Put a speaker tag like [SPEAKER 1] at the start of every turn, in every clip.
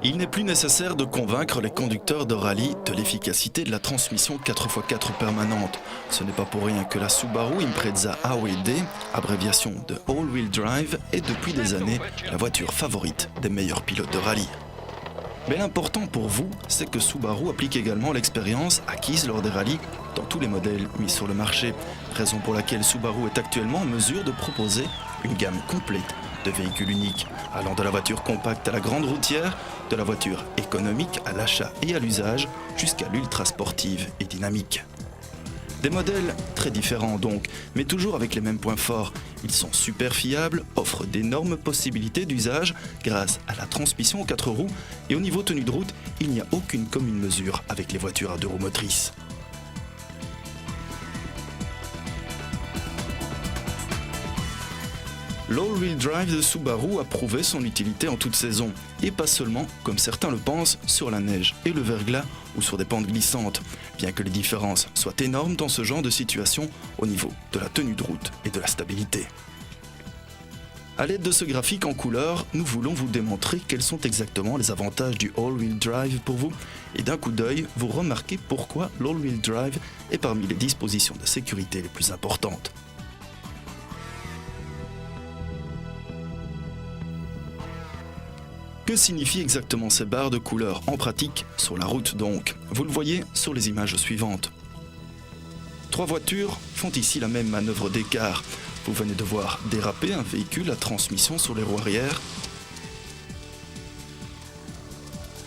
[SPEAKER 1] Il n'est plus nécessaire de convaincre les conducteurs de rallye de l'efficacité de la transmission 4x4 permanente. Ce n'est pas pour rien que la Subaru Impreza AWD, abréviation de All Wheel Drive, est depuis des années la voiture favorite des meilleurs pilotes de rallye. Mais l'important pour vous, c'est que Subaru applique également l'expérience acquise lors des rallyes dans tous les modèles mis sur le marché, raison pour laquelle Subaru est actuellement en mesure de proposer une gamme complète de véhicules uniques, allant de la voiture compacte à la grande routière, de la voiture économique à l'achat et à l'usage, jusqu'à l'ultra sportive et dynamique. Des modèles très différents donc, mais toujours avec les mêmes points forts. Ils sont super fiables, offrent d'énormes possibilités d'usage grâce à la transmission aux 4 roues et au niveau tenue de route, il n'y a aucune commune mesure avec les voitures à 2 roues motrices. L'all-wheel drive de Subaru a prouvé son utilité en toute saison, et pas seulement, comme certains le pensent, sur la neige et le verglas ou sur des pentes glissantes, bien que les différences soient énormes dans ce genre de situation au niveau de la tenue de route et de la stabilité. À l'aide de ce graphique en couleur, nous voulons vous démontrer quels sont exactement les avantages du all-wheel drive pour vous, et d'un coup d'œil, vous remarquez pourquoi l'all-wheel drive est parmi les dispositions de sécurité les plus importantes. Que signifient exactement ces barres de couleur en pratique sur la route donc? Vous le voyez sur les images suivantes. 3 voitures font ici la même manœuvre d'écart. Vous venez de voir déraper un véhicule à transmission sur les roues arrière.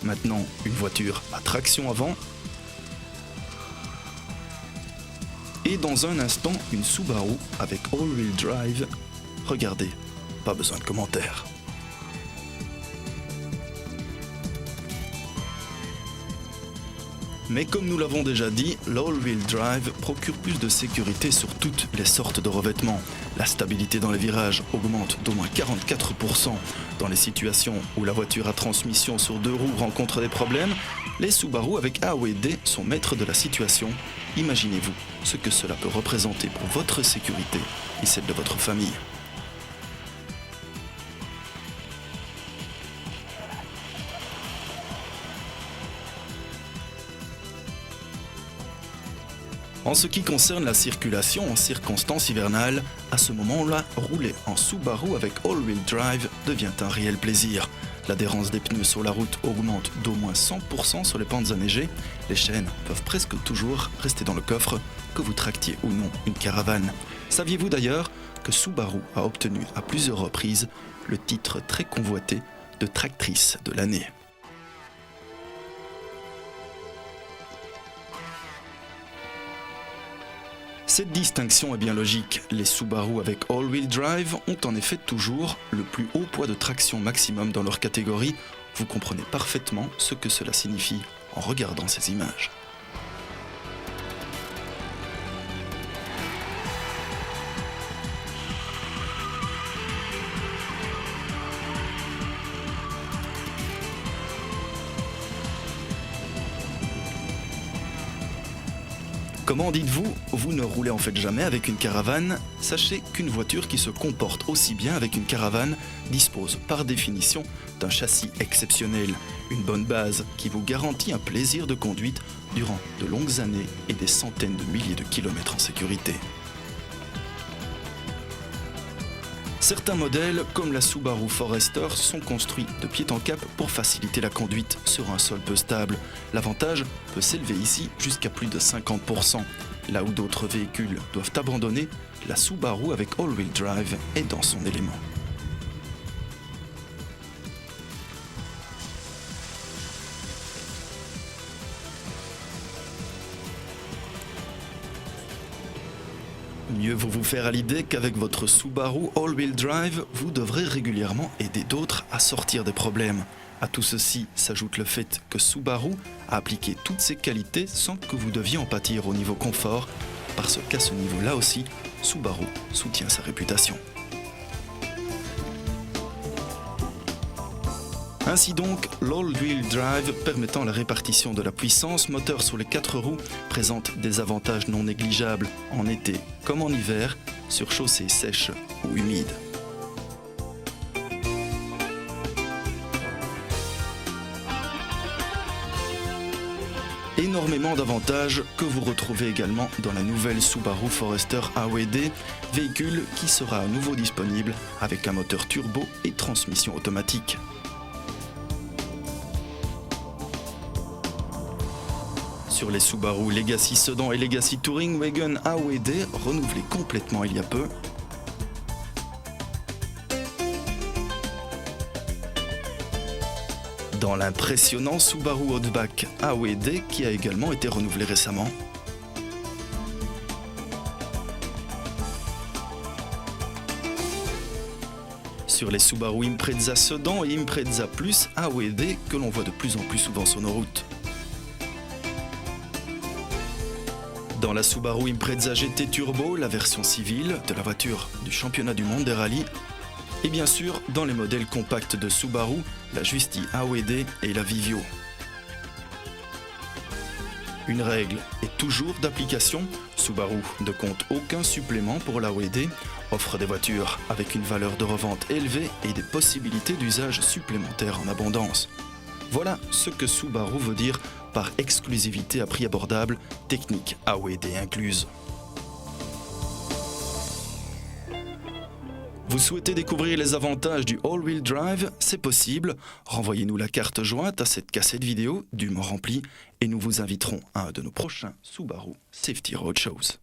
[SPEAKER 1] Maintenant, une voiture à traction avant. Et dans un instant, une Subaru avec all-wheel drive. Regardez, pas besoin de commentaires. Mais comme nous l'avons déjà dit, l'all-wheel drive procure plus de sécurité sur toutes les sortes de revêtements. La stabilité dans les virages augmente d'au moins 44%. Dans les situations où la voiture à transmission sur 2 roues rencontre des problèmes, les Subaru avec AWD sont maîtres de la situation. Imaginez-vous ce que cela peut représenter pour votre sécurité et celle de votre famille. En ce qui concerne la circulation en circonstances hivernales, à ce moment-là, rouler en Subaru avec all-wheel drive devient un réel plaisir. L'adhérence des pneus sur la route augmente d'au moins 100% sur les pentes enneigées. Les chaînes peuvent presque toujours rester dans le coffre, que vous tractiez ou non une caravane. Saviez-vous d'ailleurs que Subaru a obtenu à plusieurs reprises le titre très convoité de tractrice de l'année? Cette distinction est bien logique. Les Subaru avec all-wheel drive ont en effet toujours le plus haut poids de traction maximum dans leur catégorie. Vous comprenez parfaitement ce que cela signifie en regardant ces images. Comment dites-vous, vous ne roulez en fait jamais avec une caravane? Sachez qu'une voiture qui se comporte aussi bien avec une caravane dispose par définition d'un châssis exceptionnel, une bonne base qui vous garantit un plaisir de conduite durant de longues années et des centaines de milliers de kilomètres en sécurité. Certains modèles, comme la Subaru Forester, sont construits de pied en cap pour faciliter la conduite sur un sol peu stable. L'avantage peut s'élever ici jusqu'à plus de 50%. Là où d'autres véhicules doivent abandonner, la Subaru avec all-wheel drive est dans son élément. Mieux vaut vous faire à l'idée qu'avec votre Subaru All-Wheel Drive, vous devrez régulièrement aider d'autres à sortir des problèmes. À tout ceci s'ajoute le fait que Subaru a appliqué toutes ses qualités sans que vous deviez en pâtir au niveau confort, parce qu'à ce niveau-là aussi, Subaru soutient sa réputation. Ainsi donc, l'all-wheel drive permettant la répartition de la puissance moteur sur les 4 roues présente des avantages non négligeables en été comme en hiver sur chaussées sèches ou humides. Énormément d'avantages que vous retrouvez également dans la nouvelle Subaru Forester AOD, véhicule qui sera à nouveau disponible avec un moteur turbo et transmission automatique. Sur les Subaru Legacy Sedan et Legacy Touring Wagon AOD, renouvelés complètement il y a peu, dans l'impressionnant Subaru Outback AOD qui a également été renouvelé récemment, sur les Subaru Impreza Sedan et Impreza Plus AOD que l'on voit de plus en plus souvent sur nos routes. Dans la Subaru Impreza GT Turbo, la version civile de la voiture du championnat du monde des rallyes, et bien sûr dans les modèles compacts de Subaru, la Justy AOD et la Vivio. Une règle est toujours d'application, Subaru ne compte aucun supplément pour l'AOD, offre des voitures avec une valeur de revente élevée et des possibilités d'usage supplémentaires en abondance. Voilà ce que Subaru veut dire par exclusivité à prix abordable, technique AOD incluse. Vous souhaitez découvrir les avantages du all-wheel drive? C'est possible. Renvoyez-nous la carte jointe à cette cassette vidéo dûment remplie et nous vous inviterons à un de nos prochains Subaru Safety Road Shows.